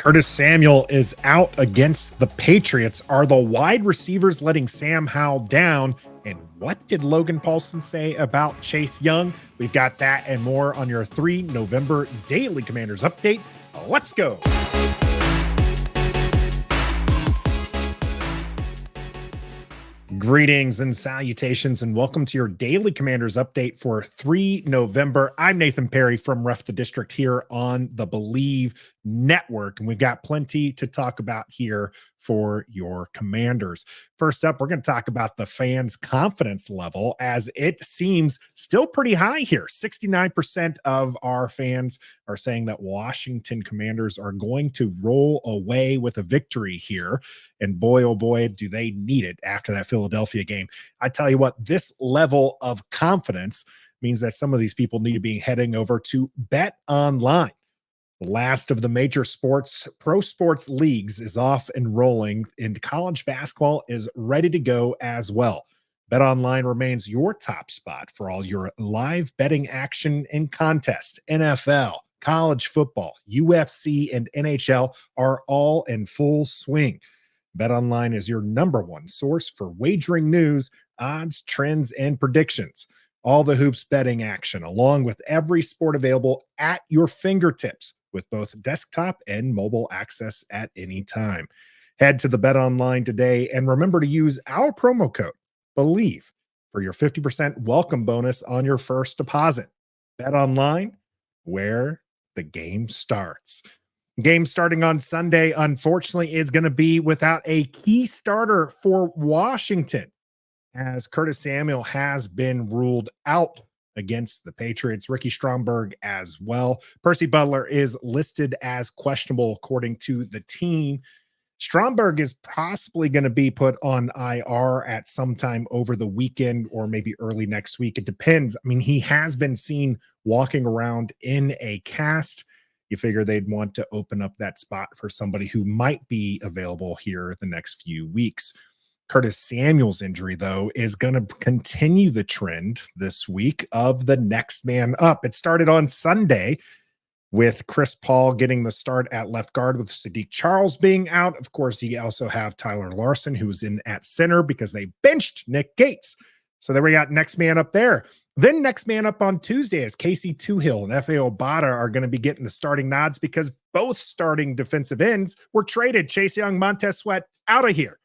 Curtis Samuel is out against the Patriots. Are the wide receivers letting Sam Howell down? And what did Logan Paulson say about Chase Young? We've got that and more on your 3 November Daily Commanders update. Let's go. Greetings and salutations, and welcome to your Daily Commanders update for 3 November. I'm Nathan Perry from Ref the District here on the Believe Network, and we've got plenty to talk about here for your Commanders. First up, we're going to talk about the fans' confidence level, as it seems still pretty high here. 69% of our fans are saying that Washington Commanders are going to roll away with a victory here. And boy, oh boy, do they need it after that Philadelphia game. I tell you what, this level of confidence means that some of these people need to be heading over to Bet Online. The last of the major pro sports leagues is off and rolling, and college basketball is ready to go as well. Bet Online remains your top spot for all your live betting action and contests. NFL, college football, UFC, and NHL are all in full swing. BetOnline is your number one source for wagering news, odds, trends, and predictions. All the hoops betting action, along with every sport available at your fingertips, with both desktop and mobile access at any time. Head to the BetOnline today and remember to use our promo code BELIEVE for your 50% welcome bonus on your first deposit. BetOnline, where the game starts. Game starting on Sunday, unfortunately, is going to be without a key starter for Washington, as Curtis Samuel has been ruled out against the Patriots. Ricky Stromberg as well. Percy Butler is listed as questionable according to the team. Stromberg is possibly going to be put on IR at some time over the weekend or maybe early next week. It depends. I mean, he has been seen walking around in a cast. You figure they'd want to open up that spot for somebody who might be available here the next few weeks. Curtis Samuel's injury, though, is going to continue the trend this week of the next man up. It started on Sunday with Chris Paul getting the start at left guard with Sadiq Charles being out. Of course, you also have Tyler Larson, who was in at center because they benched Nick Gates. So there we got next man up there. Then next man up on Tuesday is Casey Toohill and F.A. Obata are going to be getting the starting nods because both starting defensive ends were traded. Chase Young, Montez Sweat out of here.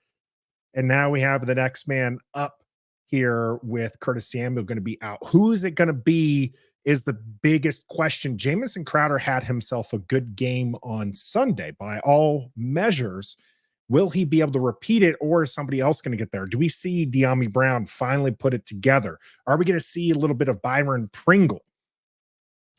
And now we have the next man up here with Curtis Samuel going to be out. Who is it going to be is the biggest question. Jamison Crowder had himself a good game on Sunday by all measures. Will he be able to repeat it, or is somebody else going to get there? Do we see Dyami Brown finally put it together? Are we going to see a little bit of Byron Pringle?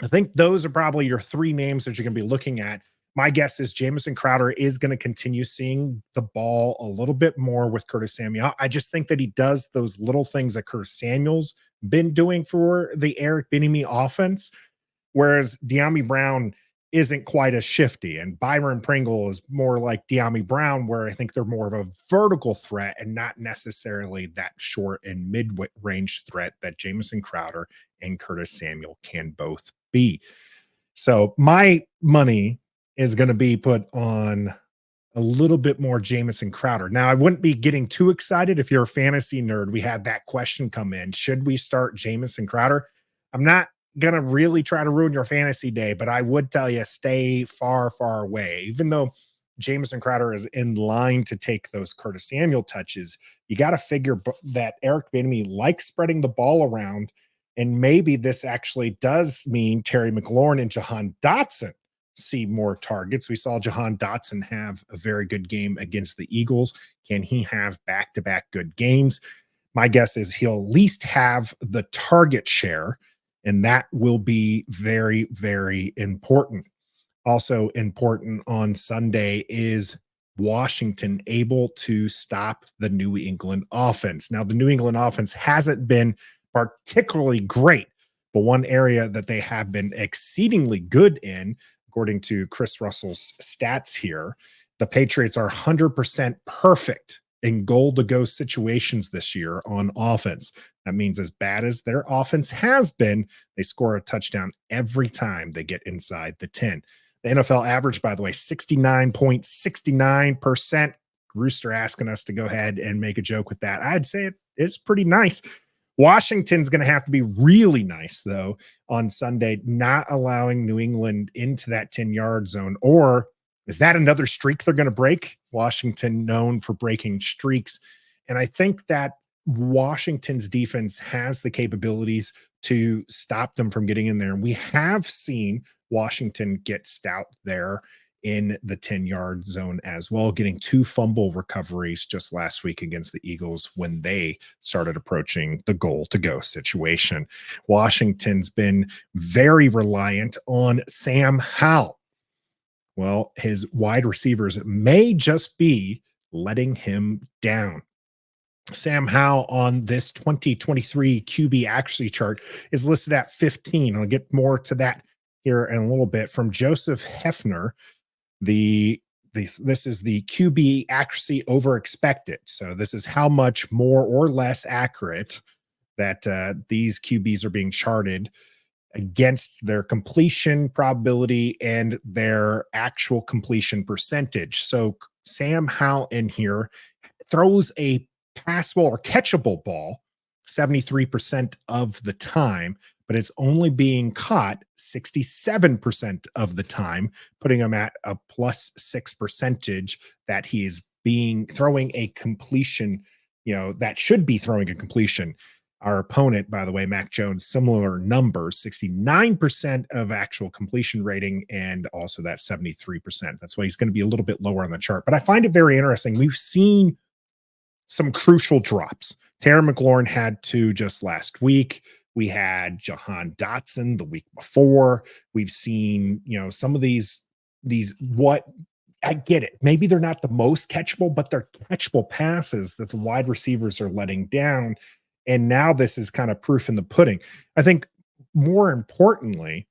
I think those are probably your 3 names that you're going to be looking at. My guess is Jamison Crowder is going to continue seeing the ball a little bit more with Curtis Samuel. I just think that he does those little things that Curtis Samuel's been doing for the Eric Bieniemy offense, whereas Dyami Brown isn't quite as shifty. And Byron Pringle is more like Dyami Brown, where I think they're more of a vertical threat and not necessarily that short and mid-range threat that Jamison Crowder and Curtis Samuel can both be. So my money is going to be put on a little bit more Jamison Crowder. Now, I wouldn't be getting too excited if you're a fantasy nerd. We had that question come in. Should we start Jamison Crowder? I'm not going to really try to ruin your fantasy day, but I would tell you stay far, far away. Even though Jamison Crowder is in line to take those Curtis Samuel touches, you got to figure that Eric Bieniemy likes spreading the ball around, and maybe this actually does mean Terry McLaurin and Jahan Dotson see more targets. We saw Jahan Dotson have a very good game against the Eagles. Can he have back-to-back good games? My guess is he'll at least have the target share, and that will be very, very important. Also important on Sunday is Washington able to stop the New England offense. Now, the New England offense hasn't been particularly great, but one area that they have been exceedingly good in, according to Chris Russell's stats here, the Patriots are 100% perfect in goal-to-go situations this year on offense. That means as bad as their offense has been, they score a touchdown every time they get inside the 10. The NFL average, by the way, 69.69%. Rooster asking us to go ahead and make a joke with that. I'd say it's pretty nice. Washington's going to have to be really nice, though, on Sunday, not allowing New England into that 10-yard zone. Or is that another streak they're going to break? Washington known for breaking streaks. And I think that Washington's defense has the capabilities to stop them from getting in there. And we have seen Washington get stout there in the 10-yard zone as well, getting 2 fumble recoveries just last week against the Eagles when they started approaching the goal to go situation. Washington's been very reliant on Sam Howell. Well, his wide receivers may just be letting him down. Sam Howell on this 2023 QB accuracy chart is listed at 15. I'll get more to that here in a little bit. From Joseph Hefner, this is the QB accuracy over expected. So this is how much more or less accurate that these QBs are being charted against their completion probability and their actual completion percentage. So Sam Howell in here throws a passable or catchable ball 73% of the time, but it's only being caught 67% of the time, putting him at a +6 percentage that he's throwing a completion, that should be throwing a completion. Our opponent, by the way, Mac Jones, similar numbers, 69% of actual completion rating and also that 73%. That's why he's going to be a little bit lower on the chart. But I find it very interesting. We've seen some crucial drops. Terry McLaurin had 2 just last week. We had Jahan Dotson the week before. We've seen, some of these what I get it. Maybe they're not the most catchable, but they're catchable passes that the wide receivers are letting down. And now this is kind of proof in the pudding. I think more importantly,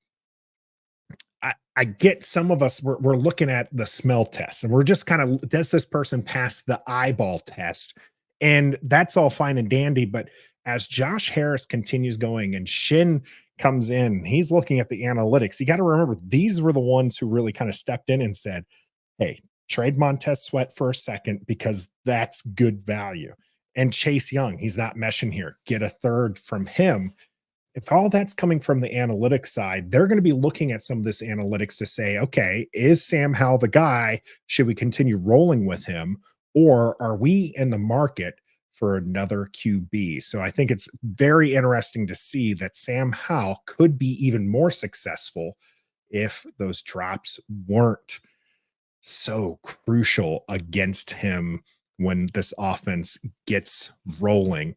I get some of us, we're looking at the smell test and we're just kind of, does this person pass the eyeball test? And that's all fine and dandy. But as Josh Harris continues going and Shin comes in, he's looking at the analytics. You got to remember, these were the ones who really kind of stepped in and said, hey, trade Montez Sweat for a second because that's good value. And Chase Young, he's not meshing here. Get a third from him. If all that's coming from the analytics side, they're going to be looking at some of this analytics to say, okay, is Sam Howell the guy? Should we continue rolling with him? Or are we in the market for another QB? So I think it's very interesting to see that Sam Howell could be even more successful if those drops weren't so crucial against him when this offense gets rolling.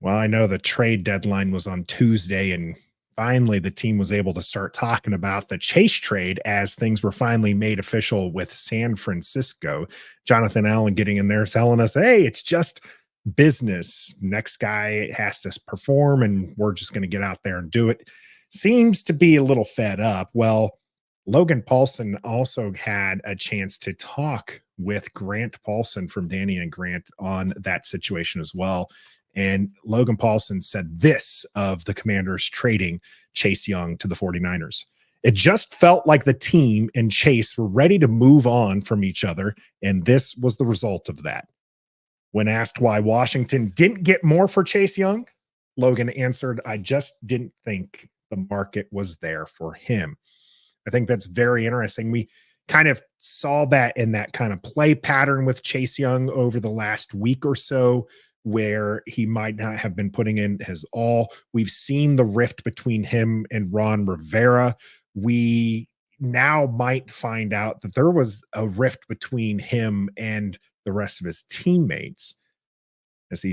Well, I know the trade deadline was on Tuesday, and finally the team was able to start talking about the Chase trade as things were finally made official with San Francisco. Jonathan Allen getting in there telling us, hey, it's just business. Next guy has to perform, and we're just going to get out there and do it. Seems to be a little fed up. Well, Logan Paulson also had a chance to talk with Grant Paulson from Danny and Grant on that situation as well. And Logan Paulson said this of the Commanders trading Chase Young to the 49ers. It just felt like the team and Chase were ready to move on from each other, and this was the result of that. When asked why Washington didn't get more for Chase Young, Logan answered, I just didn't think the market was there for him. I think that's very interesting. We kind of saw that in that kind of play pattern with Chase Young over the last week or so, where he might not have been putting in his all. We've seen the rift between him and Ron Rivera. We now might find out that there was a rift between him and the rest of his teammates as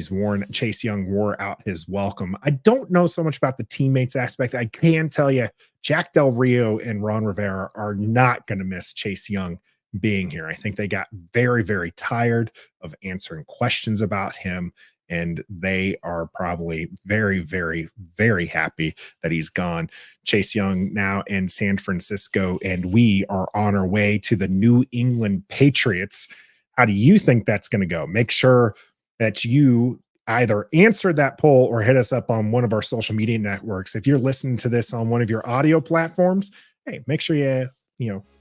Chase Young wore out his welcome. I don't know so much about the teammates aspect. I can tell you Jack Del Rio and Ron Rivera are not going to miss Chase Young being here. I think they got very, very tired of answering questions about him, and they are probably very, very, very happy that he's gone. Chase Young now in San Francisco, and we are on our way to the New England Patriots. How do you think that's going to go? Make sure that you either answer that poll or hit us up on one of our social media networks. If you're listening to this on one of your audio platforms, hey, make sure you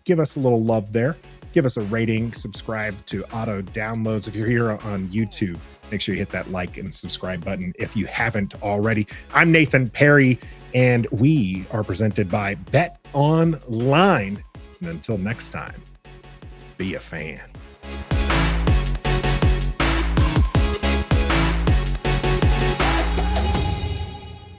give us a little love there. Give us a rating, subscribe to auto downloads. If you're here on YouTube, make sure you hit that like and subscribe button if you haven't already. I'm Nathan Perry, and we are presented by Bet Online. And until next time, be a fan.